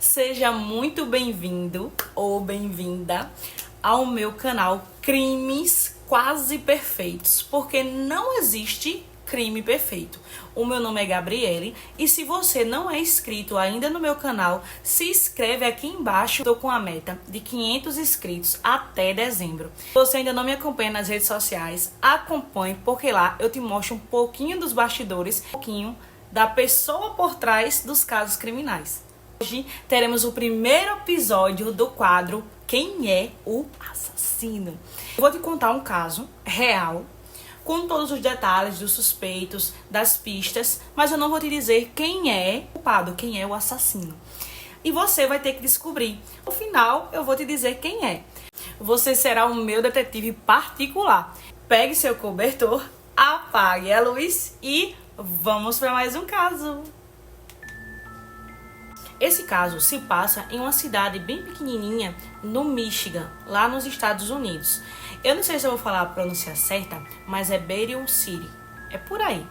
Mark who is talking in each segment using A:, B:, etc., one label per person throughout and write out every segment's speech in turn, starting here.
A: Seja muito bem-vindo ou bem-vinda ao meu canal Crimes Quase Perfeitos, porque não existe crime perfeito. O meu nome é Gabriele e se você não é inscrito ainda no meu canal, se inscreve aqui embaixo. Estou com a meta de 500 inscritos até dezembro. Se você ainda não me acompanha nas redes sociais, acompanhe, porque lá eu te mostro um pouquinho dos bastidores, um pouquinho da pessoa por trás dos casos criminais. Hoje teremos o primeiro episódio do quadro Quem é o Assassino? Eu vou te contar um caso real, com todos os detalhes dos suspeitos, das pistas, mas eu não vou te dizer quem é o culpado, quem é o assassino. E você vai ter que descobrir. No final, eu vou te dizer quem é. Você será o meu detetive particular. Pegue seu cobertor, apague a luz e vamos para mais um caso. Esse caso se passa em uma cidade bem pequenininha no Michigan, lá nos Estados Unidos. Eu não sei se eu vou falar a pronúncia certa, mas é Bayonne City. É por aí.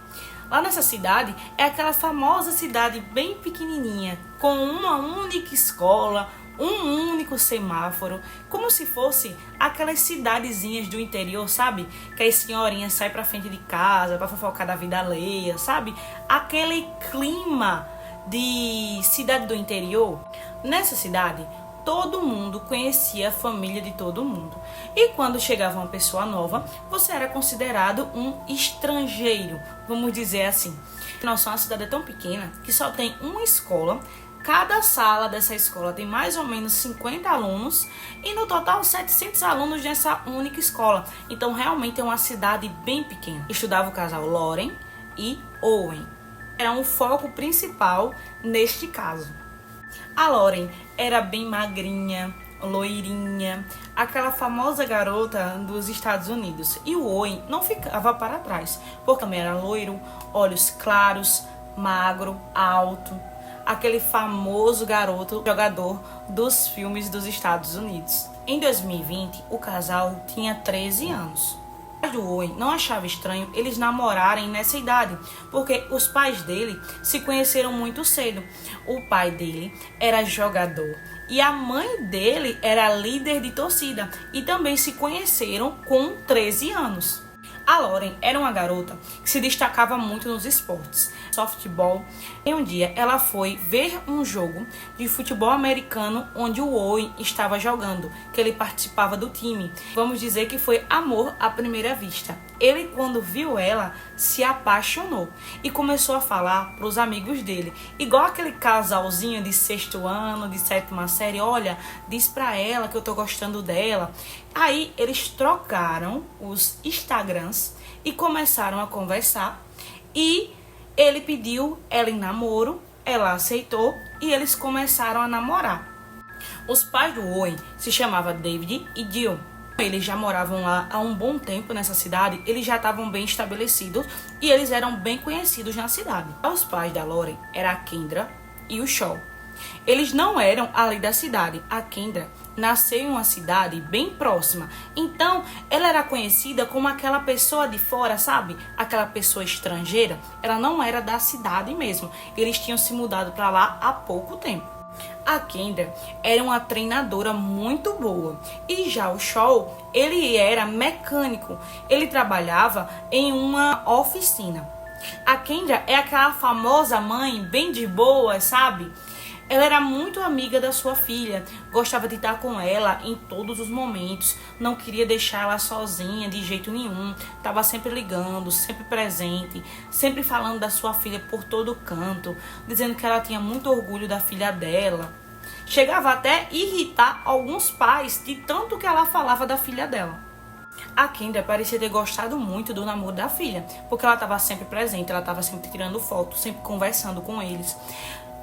A: Lá nessa cidade é aquela famosa cidade bem pequenininha, com uma única escola, um único semáforo, como se fosse aquelas cidadezinhas do interior, sabe? Que as senhorinhas saem pra frente de casa pra fofocar da vida alheia, sabe? Aquele clima de cidade do interior. Nessa cidade, todo mundo conhecia a família de todo mundo. E quando chegava uma pessoa nova, você era considerado um estrangeiro, vamos dizer assim. Nossa cidade é tão pequena que só tem uma escola. Cada sala dessa escola tem mais ou menos 50 alunos e no total 700 alunos nessa única escola. Então realmente é uma cidade bem pequena. Estudava o casal Lauren e Owen. Era um foco principal neste caso. A Lauren era bem magrinha, loirinha, aquela famosa garota dos Estados Unidos. E o Owen não ficava para trás, porque também era loiro, olhos claros, magro, alto. Aquele famoso garoto jogador dos filmes dos Estados Unidos. Em 2020, o casal tinha 13 anos. O Owen não achava estranho eles namorarem nessa idade, porque os pais dele se conheceram muito cedo. O pai dele era jogador e a mãe dele era líder de torcida e também se conheceram com 13 anos. A Lauren era uma garota que se destacava muito nos esportes, softball. E um dia ela foi ver um jogo de futebol americano onde o Owen estava jogando, que ele participava do time. Vamos dizer que foi amor à primeira vista. Ele, quando viu ela, se apaixonou e começou a falar para os amigos dele, igual aquele casalzinho de 6º ano, de 7ª série: olha, diz para ela que eu tô gostando dela. Aí eles trocaram os Instagrams e começaram a conversar e ele pediu ela em namoro, ela aceitou e eles começaram a namorar. Os pais do Owen se chamavam David e Jill. Eles já moravam lá há um bom tempo nessa cidade, eles já estavam bem estabelecidos e eles eram bem conhecidos na cidade. Os pais da Lauren eram a Kendra e o Shaw. Eles não eram ali da cidade. A Kendra nasceu em uma cidade bem próxima, então ela era conhecida como aquela pessoa de fora, sabe? Aquela pessoa estrangeira. Ela não era da cidade mesmo. Eles tinham se mudado para lá há pouco tempo. A Kendra era uma treinadora muito boa e já o Shaw, ele era mecânico. Ele trabalhava em uma oficina. A Kendra é aquela famosa mãe bem de boa, sabe? Ela era muito amiga da sua filha, gostava de estar com ela em todos os momentos, não queria deixar ela sozinha de jeito nenhum, estava sempre ligando, sempre presente, sempre falando da sua filha por todo canto, dizendo que ela tinha muito orgulho da filha dela. Chegava até a irritar alguns pais de tanto que ela falava da filha dela. A Kendra parecia ter gostado muito do namoro da filha, porque ela estava sempre presente, ela estava sempre tirando fotos, sempre conversando com eles.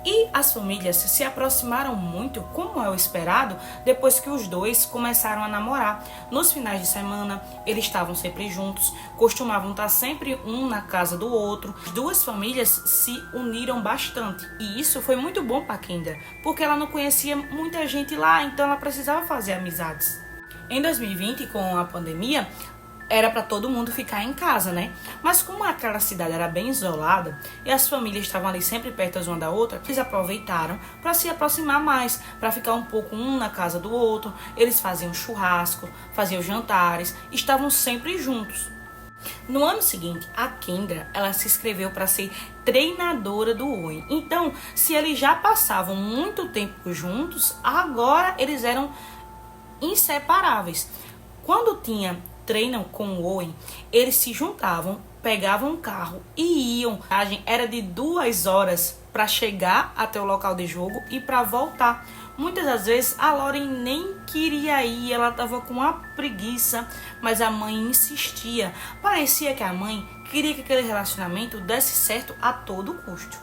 A: E as famílias se aproximaram muito, como é o esperado, depois que os dois começaram a namorar. Nos finais de semana, eles estavam sempre juntos, costumavam estar sempre um na casa do outro. As duas famílias se uniram bastante. E isso foi muito bom para Kendra, porque ela não conhecia muita gente lá, então ela precisava fazer amizades. Em 2020, com a pandemia, era para todo mundo ficar em casa, né? Mas como aquela cidade era bem isolada e as famílias estavam ali sempre perto uma da outra, eles aproveitaram para se aproximar mais, para ficar um pouco um na casa do outro. Eles faziam churrasco, faziam jantares, estavam sempre juntos. No ano seguinte, a Kendra, ela se inscreveu para ser treinadora do Owen. Então, se eles já passavam muito tempo juntos, agora eles eram inseparáveis. Quando tinha treino com o Owen, eles se juntavam, pegavam um carro e iam. A viagem era de 2 horas para chegar até o local de jogo e para voltar. Muitas das vezes a Lauren nem queria ir, ela estava com uma preguiça, mas a mãe insistia. Parecia que a mãe queria que aquele relacionamento desse certo a todo custo.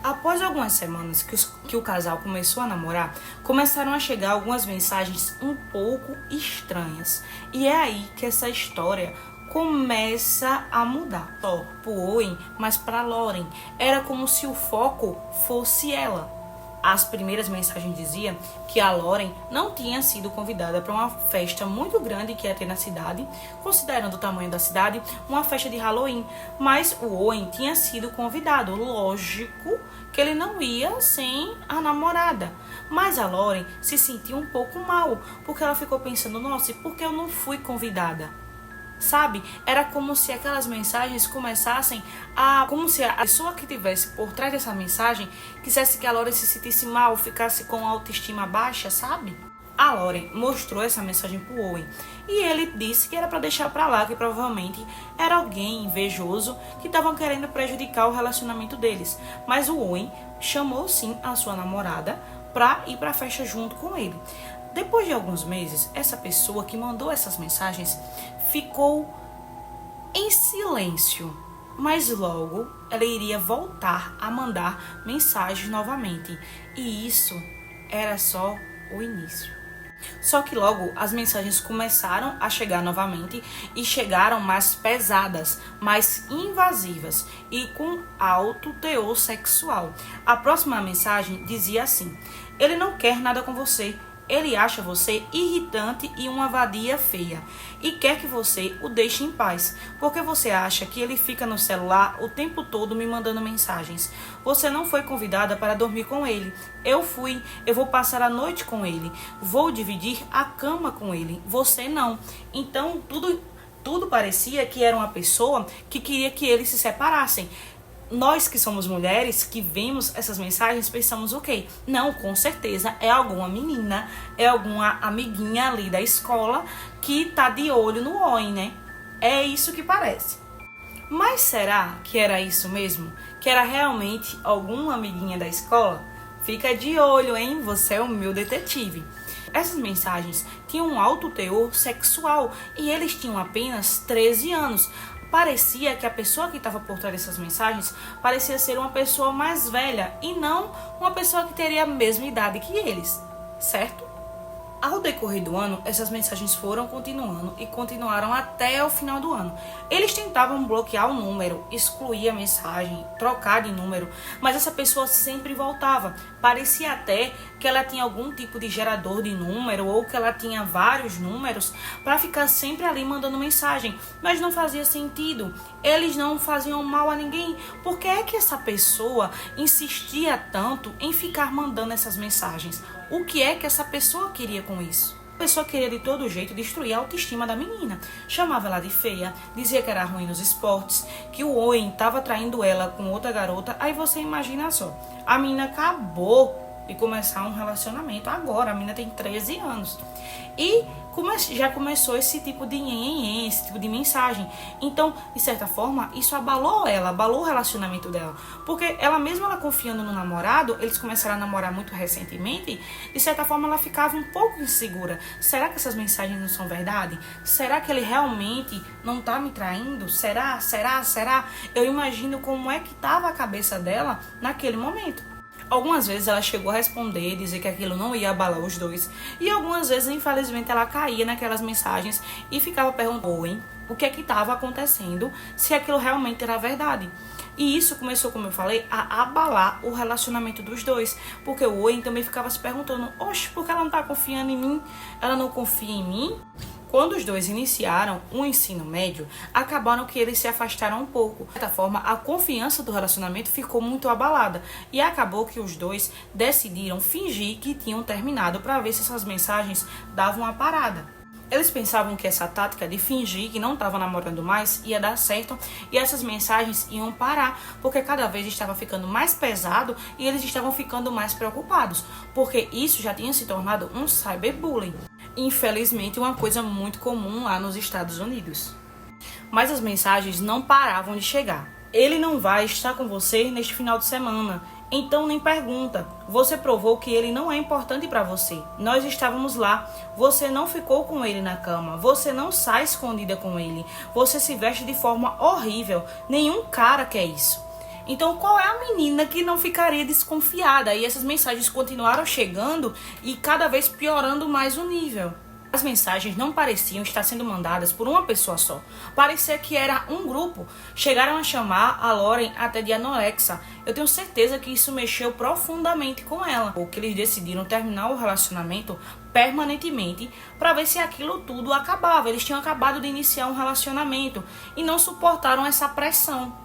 A: Após algumas semanas que o casal começou a namorar, começaram a chegar algumas mensagens um pouco estranhas. E é aí que essa história começa a mudar. Só para o Owen, mas para Lauren. Era como se o foco fosse ela. As primeiras mensagens diziam que a Lauren não tinha sido convidada para uma festa muito grande que ia ter na cidade, considerando o tamanho da cidade, uma festa de Halloween. Mas o Owen tinha sido convidado. Lógico que ele não ia sem a namorada. Mas a Lauren se sentiu um pouco mal, porque ela ficou pensando, nossa, e por que eu não fui convidada? Sabe? Era como se aquelas mensagens começassem a... Como se a pessoa que estivesse por trás dessa mensagem quisesse que a Lauren se sentisse mal, ficasse com a autoestima baixa, sabe? A Lauren mostrou essa mensagem pro Owen e ele disse que era para deixar pra lá, que provavelmente era alguém invejoso que estavam querendo prejudicar o relacionamento deles. Mas o Owen chamou sim a sua namorada pra ir pra festa junto com ele. Depois de alguns meses, essa pessoa que mandou essas mensagens ficou em silêncio, mas logo ela iria voltar a mandar mensagens novamente. E isso era só o início. Só que logo as mensagens começaram a chegar novamente e chegaram mais pesadas, mais invasivas e com alto teor sexual. A próxima mensagem dizia assim: ele não quer nada com você. Ele acha você irritante e uma vadia feia e quer que você o deixe em paz, porque você acha que ele fica no celular o tempo todo me mandando mensagens. Você não foi convidada para dormir com ele. Eu fui, eu vou passar a noite com ele, vou dividir a cama com ele. Você não. Então tudo parecia que era uma pessoa que queria que eles se separassem. Nós que somos mulheres, que vemos essas mensagens, pensamos o quê? Não, com certeza é alguma menina, é alguma amiguinha ali da escola que tá de olho no Owen, né? É isso que parece. Mas será que era isso mesmo? Que era realmente alguma amiguinha da escola? Fica de olho, hein? Você é o meu detetive. Essas mensagens tinham um alto teor sexual e eles tinham apenas 13 anos. Parecia que a pessoa que estava por trás dessas mensagens parecia ser uma pessoa mais velha e não uma pessoa que teria a mesma idade que eles, certo? Ao decorrer do ano, essas mensagens foram continuando e continuaram até o final do ano. Eles tentavam bloquear o número, excluir a mensagem, trocar de número, mas essa pessoa sempre voltava. Parecia até que ela tinha algum tipo de gerador de número ou que ela tinha vários números para ficar sempre ali mandando mensagem, mas não fazia sentido. Eles não faziam mal a ninguém. Por que é que essa pessoa insistia tanto em ficar mandando essas mensagens? O que é que essa pessoa queria com isso? A pessoa queria de todo jeito destruir a autoestima da menina. Chamava ela de feia, dizia que era ruim nos esportes, que o Owen estava traindo ela com outra garota. Aí você imagina só, a menina acabou de começar um relacionamento agora, a menina tem 13 anos. E já começou esse tipo de nhenhenhen, esse tipo de mensagem. Então, de certa forma, isso abalou ela, abalou o relacionamento dela. Porque ela mesma, ela confiando no namorado, eles começaram a namorar muito recentemente, de certa forma ela ficava um pouco insegura. Será que essas mensagens não são verdade? Será que ele realmente não tá me traindo? Será? Eu imagino como é que estava a cabeça dela naquele momento. Algumas vezes ela chegou a responder, dizer que aquilo não ia abalar os dois. E algumas vezes, infelizmente, ela caía naquelas mensagens e ficava perguntando o que é que estava acontecendo, se aquilo realmente era verdade. E isso começou, como eu falei, a abalar o relacionamento dos dois. Porque o Owen também ficava se perguntando, oxe, por que ela não tá confiando em mim? Ela não confia em mim? Quando os dois iniciaram o ensino médio, acabaram que eles se afastaram um pouco. De certa forma, a confiança do relacionamento ficou muito abalada e acabou que os dois decidiram fingir que tinham terminado para ver se essas mensagens davam uma parada. Eles pensavam que essa tática de fingir que não estava namorando mais ia dar certo e essas mensagens iam parar, porque cada vez estava ficando mais pesado e eles estavam ficando mais preocupados, porque isso já tinha se tornado um cyberbullying. Infelizmente, uma coisa muito comum lá nos Estados Unidos. Mas as mensagens não paravam de chegar. Ele não vai estar com você neste final de semana. Então nem pergunta. Você provou que ele não é importante para você. Nós estávamos lá. Você não ficou com ele na cama. Você não sai escondida com ele. Você se veste de forma horrível. Nenhum cara quer isso. Então qual é a menina que não ficaria desconfiada? E essas mensagens continuaram chegando e cada vez piorando mais o nível. As mensagens não pareciam estar sendo mandadas por uma pessoa só. Parecia que era um grupo. Chegaram a chamar a Lauren até de anorexa. Eu tenho certeza que isso mexeu profundamente com ela. Porque eles decidiram terminar o relacionamento permanentemente para ver se aquilo tudo acabava. Eles tinham acabado de iniciar um relacionamento e não suportaram essa pressão.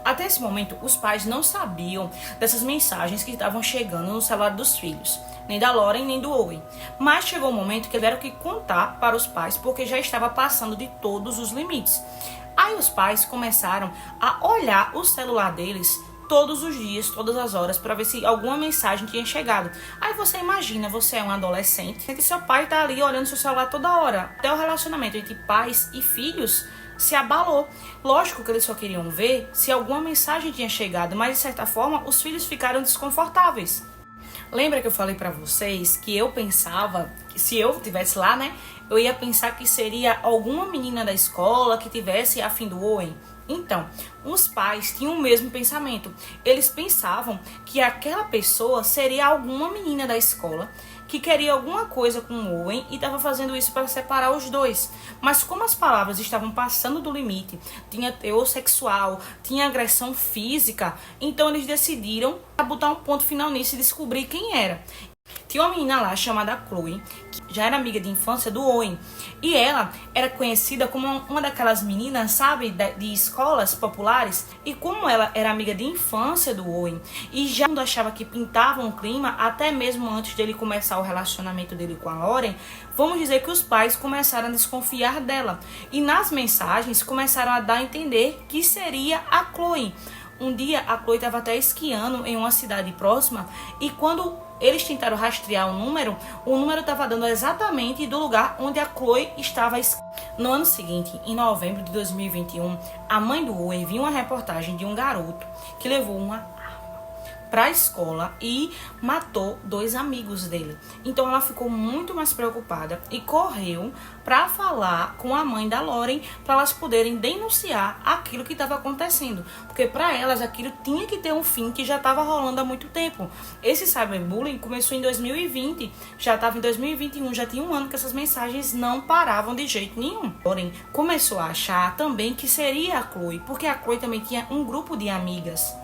A: Até esse momento, os pais não sabiam dessas mensagens que estavam chegando no celular dos filhos, nem da Lauren, nem do Owen. Mas chegou o momento que tiveram que contar para os pais, porque já estava passando de todos os limites. Aí os pais começaram a olhar o celular deles todos os dias, todas as horas, para ver se alguma mensagem tinha chegado. Aí você imagina, você é um adolescente, e seu pai está ali olhando seu celular toda hora. Até o relacionamento entre pais e filhos se abalou. Lógico que eles só queriam ver se alguma mensagem tinha chegado, mas de certa forma os filhos ficaram desconfortáveis. Lembra que eu falei pra vocês que eu pensava que se eu estivesse lá, né, eu ia pensar que seria alguma menina da escola que tivesse a fim do Owen? Então, os pais tinham o mesmo pensamento. Eles pensavam que aquela pessoa seria alguma menina da escola que queria alguma coisa com o Owen e estava fazendo isso para separar os dois. Mas como as palavras estavam passando do limite, tinha teor sexual, tinha agressão física, então eles decidiram botar um ponto final nisso e descobrir quem era. Tinha uma menina lá chamada Chloe, que já era amiga de infância do Owen. E ela era conhecida como uma daquelas meninas, sabe, de escolas populares. E como ela era amiga de infância do Owen, e já não achava que pintava um clima, até mesmo antes dele começar o relacionamento dele com a Lauren, vamos dizer que os pais começaram a desconfiar dela. E nas mensagens começaram a dar a entender que seria a Chloe. Um dia a Chloe estava até esquiando em uma cidade próxima e quando eles tentaram rastrear o número estava dando exatamente do lugar onde a Chloe estava esquiando. No ano seguinte, em novembro de 2021, a mãe do Owen viu uma reportagem de um garoto que levou uma para a escola e matou 2 amigos dele. Então ela ficou muito mais preocupada e correu para falar com a mãe da Lauren para elas poderem denunciar aquilo que estava acontecendo, porque para elas aquilo tinha que ter um fim que já estava rolando há muito tempo. Esse cyberbullying começou em 2020, já estava em 2021, já tinha um ano que essas mensagens não paravam de jeito nenhum. Lauren começou a achar também que seria a Chloe, porque a Chloe também tinha um grupo de amigas.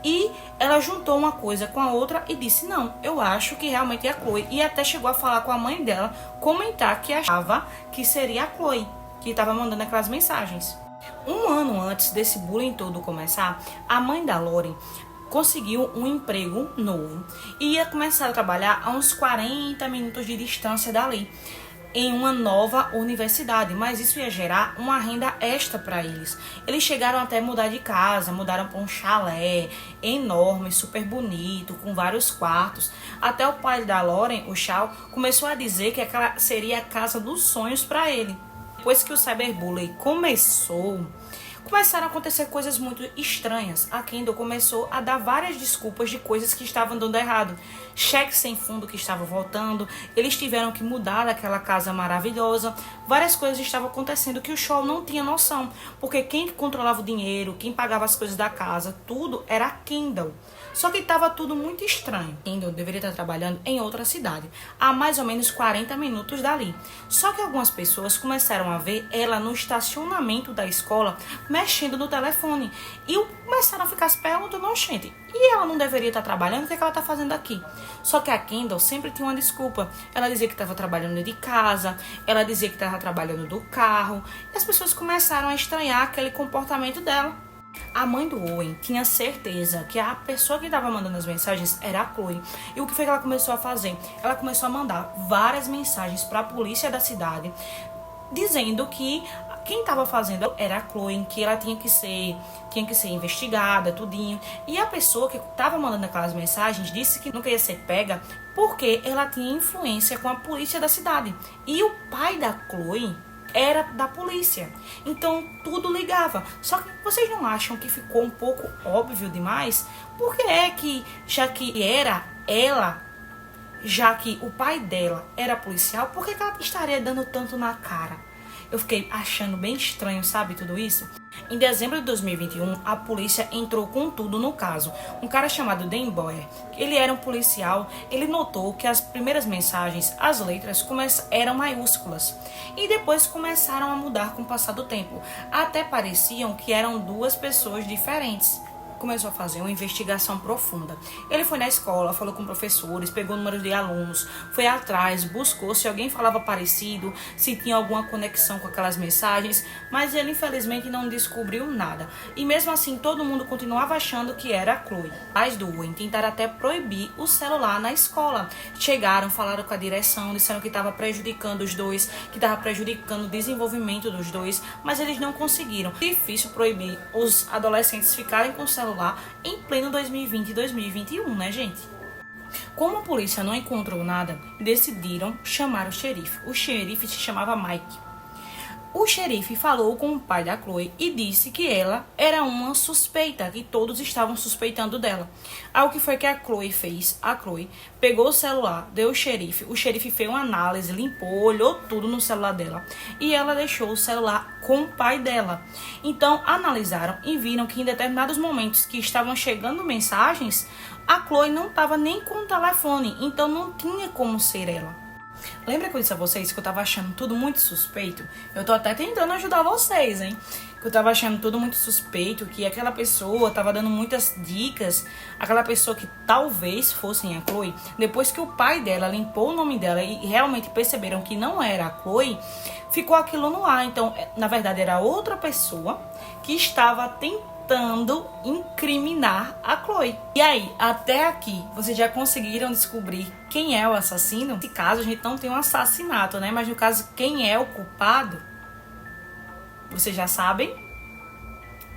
A: E ela juntou uma coisa com a outra e disse, não, eu acho que realmente é a Chloe. E até chegou a falar com a mãe dela, comentar que achava que seria a Chloe, que estava mandando aquelas mensagens. Um ano antes desse bullying todo começar, a mãe da Lauren conseguiu um emprego novo e ia começar a trabalhar a uns 40 minutos de distância dali, em uma nova universidade, mas isso ia gerar uma renda extra para eles. Eles chegaram até mudar de casa, mudaram para um chalé enorme, super bonito, com vários quartos. Até o pai da Lauren, o Shaw, começou a dizer que aquela seria a casa dos sonhos para ele. Depois que o cyberbullying começaram a acontecer coisas muito estranhas. A Kendall começou a dar várias desculpas de coisas que estavam dando errado. Cheques sem fundo que estavam voltando. Eles tiveram que mudar daquela casa maravilhosa. Várias coisas estavam acontecendo que o Shaw não tinha noção. Porque quem controlava o dinheiro, quem pagava as coisas da casa, tudo era a Kendall. Só que estava tudo muito estranho. Kendall deveria estar trabalhando em outra cidade, a mais ou menos 40 minutos dali. Só que algumas pessoas começaram a ver ela no estacionamento da escola mexendo no telefone e começaram a ficar se perguntando: gente, e ela não deveria estar trabalhando? O que é que ela está fazendo aqui? Só que a Kendall sempre tinha uma desculpa. Ela dizia que estava trabalhando de casa, ela dizia que estava trabalhando do carro, e as pessoas começaram a estranhar aquele comportamento dela. A mãe do Owen tinha certeza que a pessoa que estava mandando as mensagens era a Chloe. E o que foi que ela começou a fazer? Ela começou a mandar várias mensagens para a polícia da cidade, dizendo que quem estava fazendo era a Chloe, que ela tinha que ser investigada, tudinho. E a pessoa que estava mandando aquelas mensagens disse que não queria ser pega porque ela tinha influência com a polícia da cidade. E o pai da Chloe era da polícia. Então tudo ligava. Só que vocês não acham que ficou um pouco óbvio demais? Por que é que, já que era ela, já que o pai dela era policial, por que ela estaria dando tanto na cara? Eu fiquei achando bem estranho, sabe, tudo isso? Em dezembro de 2021, a polícia entrou com tudo no caso. Um cara chamado Dan Boyer, ele era um policial, ele notou que as primeiras mensagens, as letras, eram maiúsculas. E depois começaram a mudar com o passar do tempo. Até pareciam que eram duas pessoas diferentes. Começou a fazer uma investigação profunda. Ele foi na escola, falou com professores, pegou números de alunos, foi atrás, buscou se alguém falava parecido, se tinha alguma conexão com aquelas mensagens, mas ele infelizmente não descobriu nada. E mesmo assim, todo mundo continuava achando que era a Chloe. Pais do Owen tentaram até proibir o celular na escola. Chegaram, falaram com a direção, disseram que estava prejudicando os dois, que estava prejudicando o desenvolvimento dos dois, mas eles não conseguiram. Difícil proibir os adolescentes ficarem com o celular em pleno 2020 e 2021, né, gente? Como a polícia não encontrou nada, decidiram chamar o xerife. O xerife se chamava Mike. O xerife falou com o pai da Chloe e disse que ela era uma suspeita, que todos estavam suspeitando dela. Aí o que foi que a Chloe fez? A Chloe pegou o celular, deu o xerife fez uma análise, limpou, olhou tudo no celular dela e ela deixou o celular com o pai dela. Então analisaram e viram que em determinados momentos que estavam chegando mensagens, a Chloe não estava nem com o telefone, então não tinha como ser ela. Lembra que eu disse a vocês que eu tava achando tudo muito suspeito? Eu tô até tentando ajudar vocês, hein? Que eu tava achando tudo muito suspeito, que aquela pessoa tava dando muitas dicas, aquela pessoa que talvez fosse a Chloe. Depois que o pai dela limpou o nome dela e realmente perceberam que não era a Chloe, ficou aquilo no ar. Então, na verdade, era outra pessoa que estava tentando incriminar a Chloe. E aí, até aqui, vocês já conseguiram descobrir quem é o assassino? Nesse caso, a gente não tem um assassinato, né? Mas no caso, quem é o culpado? Vocês já sabem?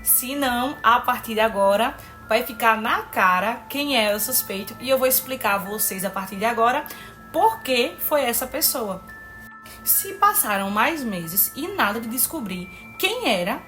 A: Se não, a partir de agora, vai ficar na cara quem é o suspeito. E eu vou explicar a vocês a partir de agora por que foi essa pessoa. Se passaram mais meses e nada de descobrir quem era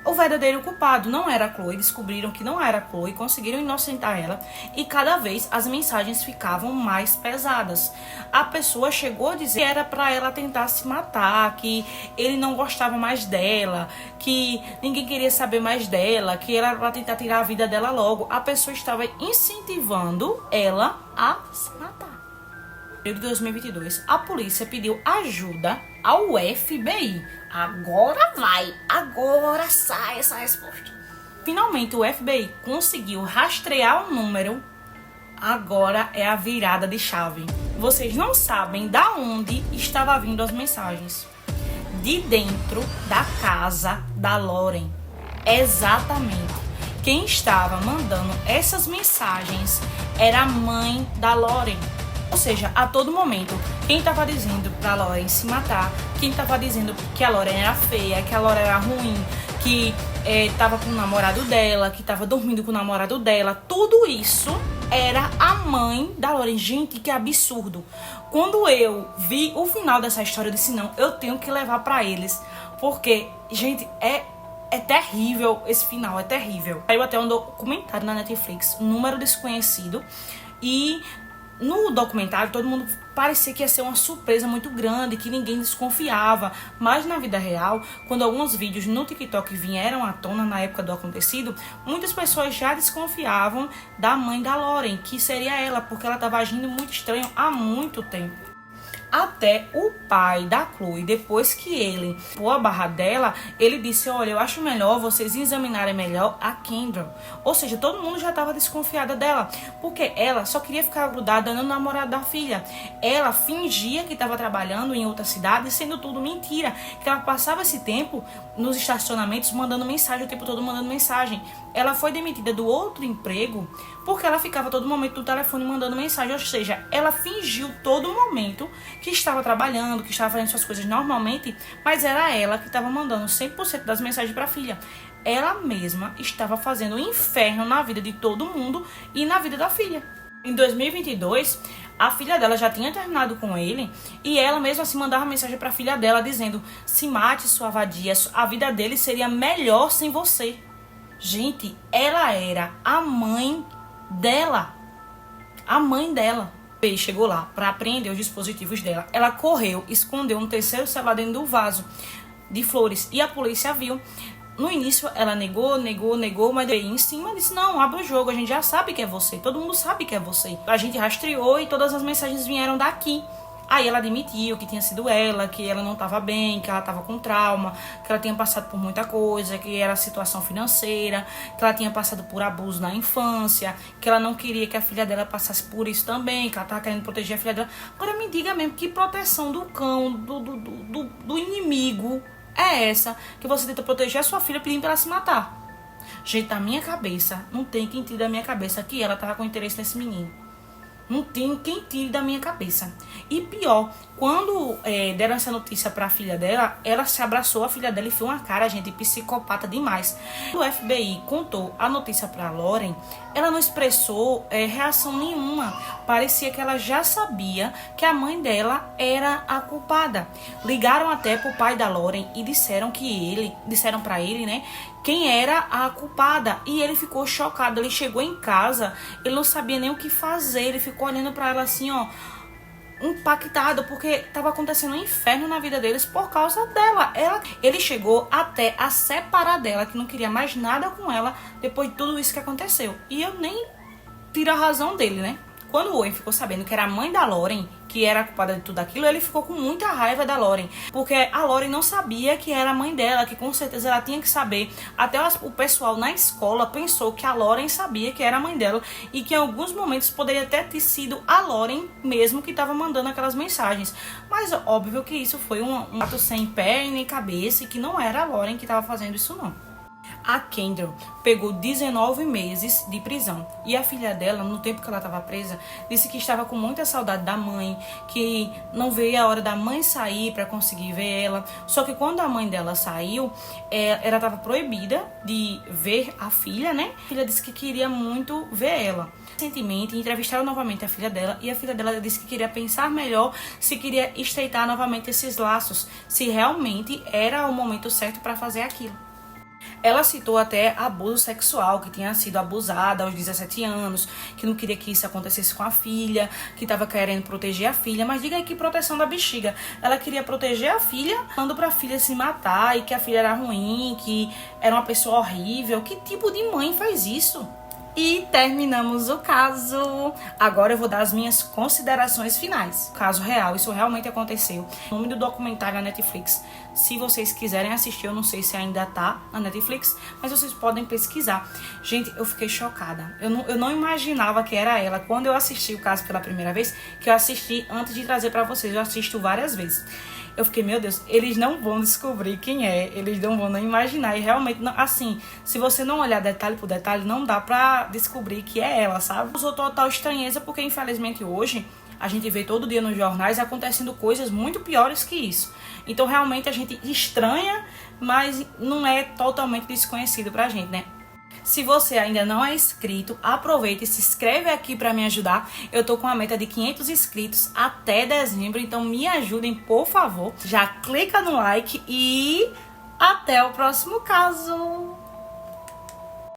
A: o verdadeiro culpado, não era a Chloe, descobriram que não era a Chloe, conseguiram inocentar ela e cada vez as mensagens ficavam mais pesadas. A pessoa chegou a dizer que era para ela tentar se matar, que ele não gostava mais dela, que ninguém queria saber mais dela, que era para tentar tirar a vida dela logo. A pessoa estava incentivando ela a se matar. Em 2022, a polícia pediu ajuda ao FBI. Agora sai essa resposta. Finalmente o FBI conseguiu rastrear o número. Agora é a virada de chave. Vocês não sabem da onde estava vindo as mensagens. De dentro da casa da Lauren. Exatamente. Quem estava mandando essas mensagens era a mãe da Lauren. Ou seja, a todo momento, quem estava dizendo pra Lauren se matar, quem estava dizendo que a Lauren era feia, que a Lauren era ruim, que estava com o namorado dela, que estava dormindo com o namorado dela, tudo isso era a mãe da Lauren. Gente, que absurdo. Quando eu vi o final dessa história, eu disse, não, eu tenho que levar pra eles. Porque, gente, é terrível esse final, é terrível. Saiu até um documentário na Netflix, Número Desconhecido, e No documentário, todo mundo parecia que ia ser uma surpresa muito grande, que ninguém desconfiava. Mas na vida real, quando alguns vídeos no TikTok vieram à tona na época do acontecido, muitas pessoas já desconfiavam da mãe da Lauren, que seria ela, porque ela estava agindo muito estranho há muito tempo. Até o pai da Chloe, depois que ele pôs a barra dela, ele disse: olha, eu acho melhor vocês examinarem melhor a Kendall. Ou seja, todo mundo já estava desconfiada dela, porque ela só queria ficar grudada no namorado da filha. Ela fingia que estava trabalhando em outra cidade, sendo tudo mentira, que ela passava esse tempo nos estacionamentos mandando mensagem, o tempo todo mandando mensagem. Ela foi demitida do outro emprego porque ela ficava todo momento no telefone mandando mensagem, ou seja, ela fingiu todo momento que estava trabalhando, que estava fazendo suas coisas normalmente, mas era ela que estava mandando 100% das mensagens para a filha. Ela mesma estava fazendo um inferno na vida de todo mundo e na vida da filha. Em 2022, a filha dela já tinha terminado com ele e ela mesma assim mandava mensagem para a filha dela dizendo: se mate, sua vadia, a vida dele seria melhor sem você. Gente, ela era a mãe dela. A mãe dela. Ele chegou lá para apreender os dispositivos dela. Ela correu, escondeu um terceiro celular dentro do vaso de flores e a polícia viu. No início ela negou, mas veio em cima disse: não, abre o jogo, a gente já sabe que é você, todo mundo sabe que é você. A gente rastreou e todas as mensagens vieram daqui. Aí ela admitiu que tinha sido ela, que ela não estava bem, que ela estava com trauma, que ela tinha passado por muita coisa, que era situação financeira, que ela tinha passado por abuso na infância, que ela não queria que a filha dela passasse por isso também, que ela estava querendo proteger a filha dela. Agora me diga mesmo, que proteção do cão, do inimigo é essa que você tenta proteger a sua filha pedindo para ela se matar? Gente, na minha cabeça, não tem quem tire da minha cabeça que ela estava com interesse nesse menino. Não tem quem tire da minha cabeça. E pior, quando deram essa notícia pra filha dela, ela se abraçou a filha dela e foi uma cara, gente, psicopata demais. Quando o FBI contou a notícia pra Lauren, ela não expressou reação nenhuma. Parecia que ela já sabia que a mãe dela era a culpada. Ligaram até pro pai da Lauren e disseram pra ele, né, quem era a culpada. E ele ficou chocado. Ele chegou em casa, ele não sabia nem o que fazer. Ele ficou olhando pra ela assim, ó, impactado, porque estava acontecendo um inferno na vida deles por causa dela. Ele chegou até a separar dela, que não queria mais nada com ela depois de tudo isso que aconteceu. E eu nem tiro a razão dele, né? Quando o Owen ficou sabendo que era a mãe da Lauren que era a culpada de tudo aquilo, ele ficou com muita raiva da Lauren, porque a Lauren não sabia que era a mãe dela, que com certeza ela tinha que saber. Até o pessoal na escola pensou que a Lauren sabia que era a mãe dela e que em alguns momentos poderia até ter sido a Lauren mesmo que estava mandando aquelas mensagens. Mas óbvio que isso foi um ato sem pé nem cabeça e que não era a Lauren que estava fazendo isso não. A Kendall pegou 19 meses de prisão. E a filha dela, no tempo que ela estava presa, disse que estava com muita saudade da mãe, que não veio a hora da mãe sair para conseguir ver ela. Só que quando a mãe dela saiu, ela estava proibida de ver a filha, né? A filha disse que queria muito ver ela. Recentemente, entrevistaram novamente a filha dela e a filha dela disse que queria pensar melhor se queria estreitar novamente esses laços, se realmente era o momento certo para fazer aquilo. Ela citou até abuso sexual, que tinha sido abusada aos 17 anos, que não queria que isso acontecesse com a filha, que estava querendo proteger a filha. Mas diga aí que proteção da bexiga. Ela queria proteger a filha, falando pra filha se matar e que a filha era ruim, que era uma pessoa horrível. Que tipo de mãe faz isso? E terminamos o caso. Agora eu vou dar as minhas considerações finais. Caso real, isso realmente aconteceu. O nome do documentário na Netflix. Se vocês quiserem assistir, eu não sei se ainda tá na Netflix, mas vocês podem pesquisar. Gente, eu fiquei chocada. Eu não imaginava que era ela. Quando eu assisti o caso pela primeira vez, que eu assisti antes de trazer pra vocês, eu assisto várias vezes. Eu fiquei, meu Deus, eles não vão descobrir quem é, eles não vão nem imaginar. E realmente, não, assim, se você não olhar detalhe por detalhe, não dá pra descobrir que é ela, sabe? Usou total estranheza, porque infelizmente hoje a gente vê todo dia nos jornais acontecendo coisas muito piores que isso. Então realmente a gente estranha, mas não é totalmente desconhecido pra gente, né? Se você ainda não é inscrito, aproveita e se inscreve aqui para me ajudar. Eu tô com a meta de 500 inscritos até dezembro, então me ajudem, por favor. Já clica no like e até o próximo caso!